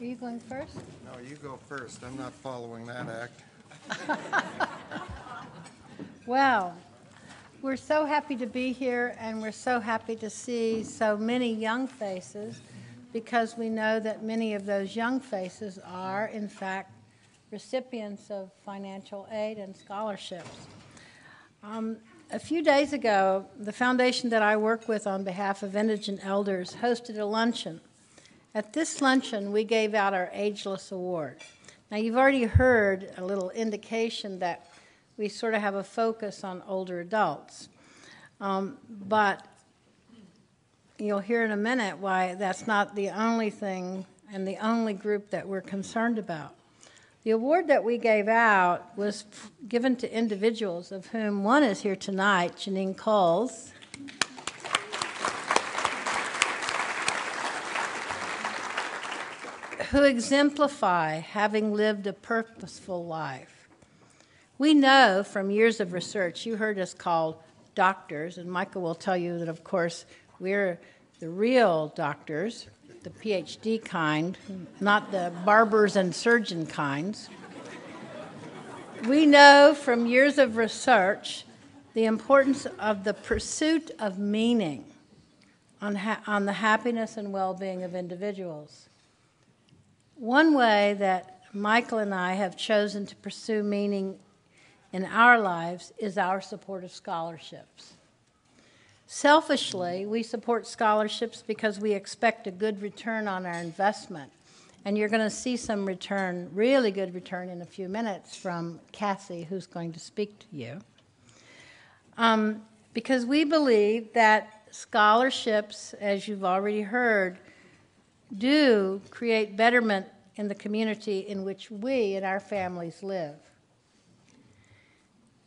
Are you going first? No, you go first. I'm not following that act. Well, we're so happy to be here, and we're so happy to see so many young faces, because we know that many of those young faces are, in fact, recipients of financial aid and scholarships. A few days ago, the foundation that I work with on behalf of indigent elders hosted a luncheon. At this luncheon, we gave out our Ageless Award. Now, you've already heard a little indication that we sort of have a focus on older adults. But you'll hear in a minute why that's not the only thing and the only group that we're concerned about. The award that we gave out was given to individuals, of whom one is here tonight, Janine Coles. Who exemplify having lived a purposeful life. We know from years of research, you heard us call doctors, and Michael will tell you that, of course, we're the real doctors, the PhD kind, not the barbers and surgeon kinds. We know from years of research the importance of the pursuit of meaning on the happiness and well-being of individuals. One way that Michael and I have chosen to pursue meaning in our lives is our support of scholarships. Selfishly, we support scholarships because we expect a good return on our investment. And you're going to see some return, really good return, in a few minutes from Cassie, who's going to speak to you. Because we believe that scholarships, as you've already heard, do create betterment in the community in which we and our families live.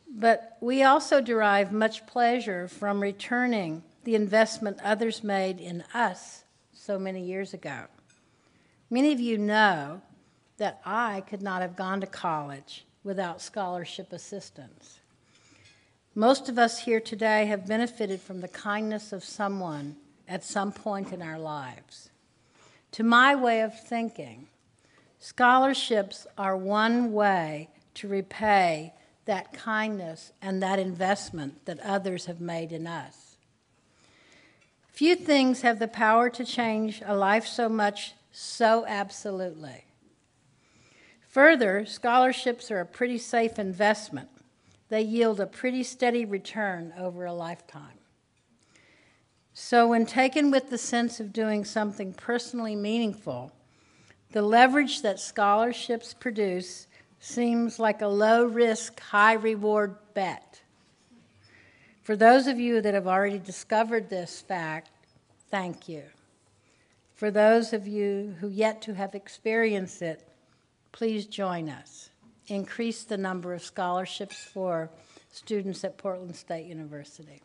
But we also derive much pleasure from returning the investment others made in us so many years ago. Many of you know that I could not have gone to college without scholarship assistance. Most of us here today have benefited from the kindness of someone at some point in our lives. To my way of thinking, scholarships are one way to repay that kindness and that investment that others have made in us. Few things have the power to change a life so much, so absolutely. Further, scholarships are a pretty safe investment. They yield a pretty steady return over a lifetime. So when taken with the sense of doing something personally meaningful, the leverage that scholarships produce seems like a low-risk, high-reward bet. For those of you that have already discovered this fact, thank you. For those of you who yet to have experienced it, please join us. Increase the number of scholarships for students at Portland State University.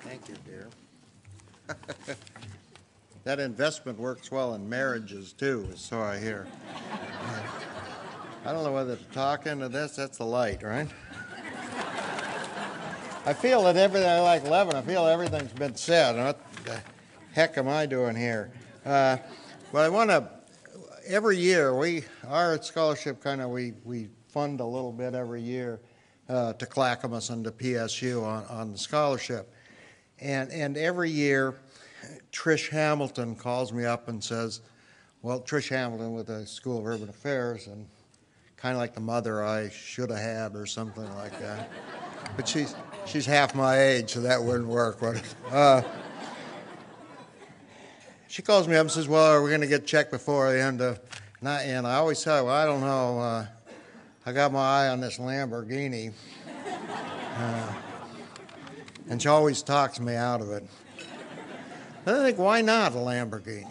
Thank you, dear. That investment works well in marriages, too, so I hear. I don't know whether to talk into this. That's the light, right? I feel that everything, I like Levin, I feel everything's been said. What the heck am I doing here? But I want to, every year, our scholarship we fund a little bit every year to Clackamas and to PSU on the scholarship. And every year, Trish Hamilton calls me up and says, well, Trish Hamilton with the School of Urban Affairs, and kind of like the mother I should have had or something like that. But she's half my age, so that wouldn't work. But she calls me up and says, well, are we going to get checked before the end of... And I always say, well, I don't know. I got my eye on this Lamborghini. And she always talks me out of it. I think, why not a Lamborghini?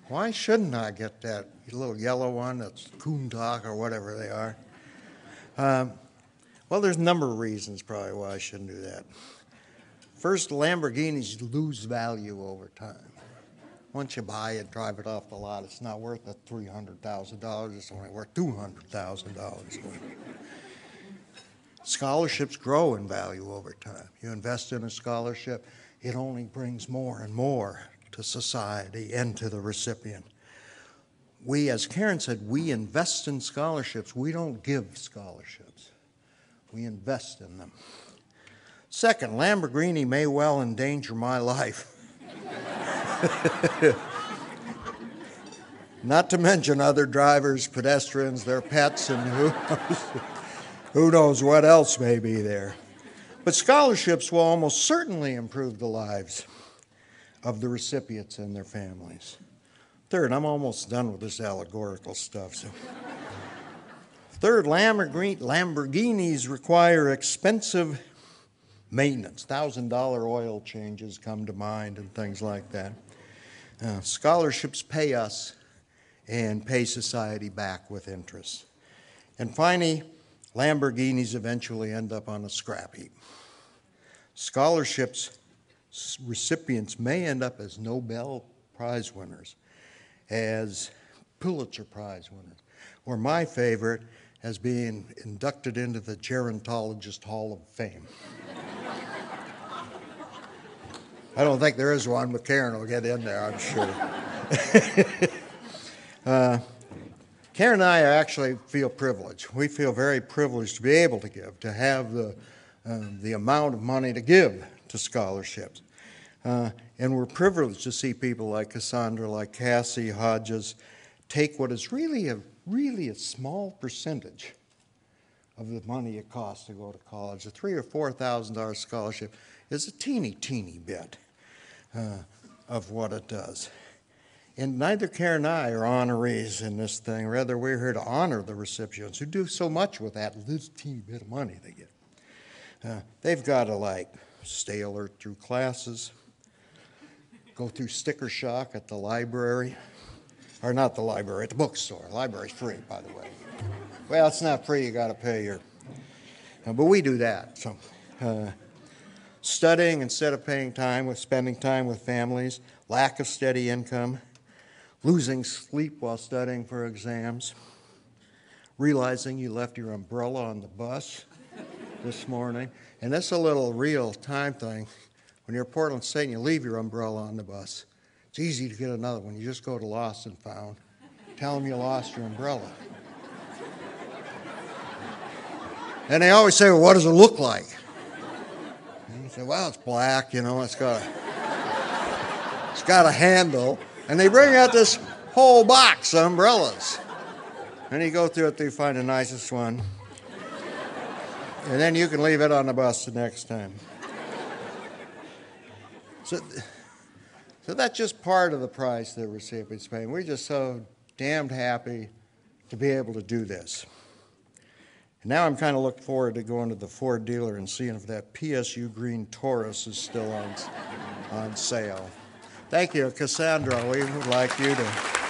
Why shouldn't I get that little yellow one that's Countach or whatever they are? Well, there's a number of reasons probably why I shouldn't do that. First, Lamborghinis lose value over time. Once you buy it, drive it off the lot, it's not worth the $300,000. It's only worth $200,000. Scholarships grow in value over time. You invest in a scholarship, it only brings more and more to society and to the recipient. We, as Karen said, we invest in scholarships. We don't give scholarships. We invest in them. Second, Lamborghini may well endanger my life. Not to mention other drivers, pedestrians, their pets, and who knows what else may be there. But scholarships will almost certainly improve the lives of the recipients and their families. Third, I'm almost done with this allegorical stuff. Third, Lamborghinis require expensive maintenance. $1,000 oil changes come to mind and things like that. Scholarships pay us and pay society back with interest. And finally, Lamborghinis eventually end up on a scrap heap. Scholarships recipients may end up as Nobel Prize winners, as Pulitzer Prize winners, or my favorite, as being inducted into the Gerontologist Hall of Fame. I don't think there is one, but Karen will get in there, I'm sure. Karen and I actually feel privileged. We feel very privileged to be able to give, to have the amount of money to give to scholarships. And we're privileged to see people like Cassandra, like Cassie Hodges, take what is really a small percentage of the money it costs to go to college. A $3,000 or $4,000 scholarship is a teeny bit of what it does. And neither Karen and I are honorees in this thing. Rather, we're here to honor the recipients who do so much with that little teeny bit of money they get. They've got to, stay alert through classes, go through sticker shock at the library, or not the library, at the bookstore. The library's free, by the way. Well, it's not free, you got to pay your... but we do that. So, studying instead of spending time with families, lack of steady income, losing sleep while studying for exams, realizing you left your umbrella on the bus this morning. And that's a little real-time thing. When you're at Portland State and you leave your umbrella on the bus, it's easy to get another one. You just go to Lost and Found, tell them you lost your umbrella. And they always say, well, what does it look like? And you say, well, it's black, it's got a handle. And they bring out this whole box of umbrellas. And you go through it till you find the nicest one. And then you can leave it on the bus the next time. So that's just part of the price the recipients pay. We're just so damned happy to be able to do this. And now I'm kind of looking forward to going to the Ford dealer and seeing if that PSU green Taurus is still on sale. Thank you, Cassandra. We would like you to...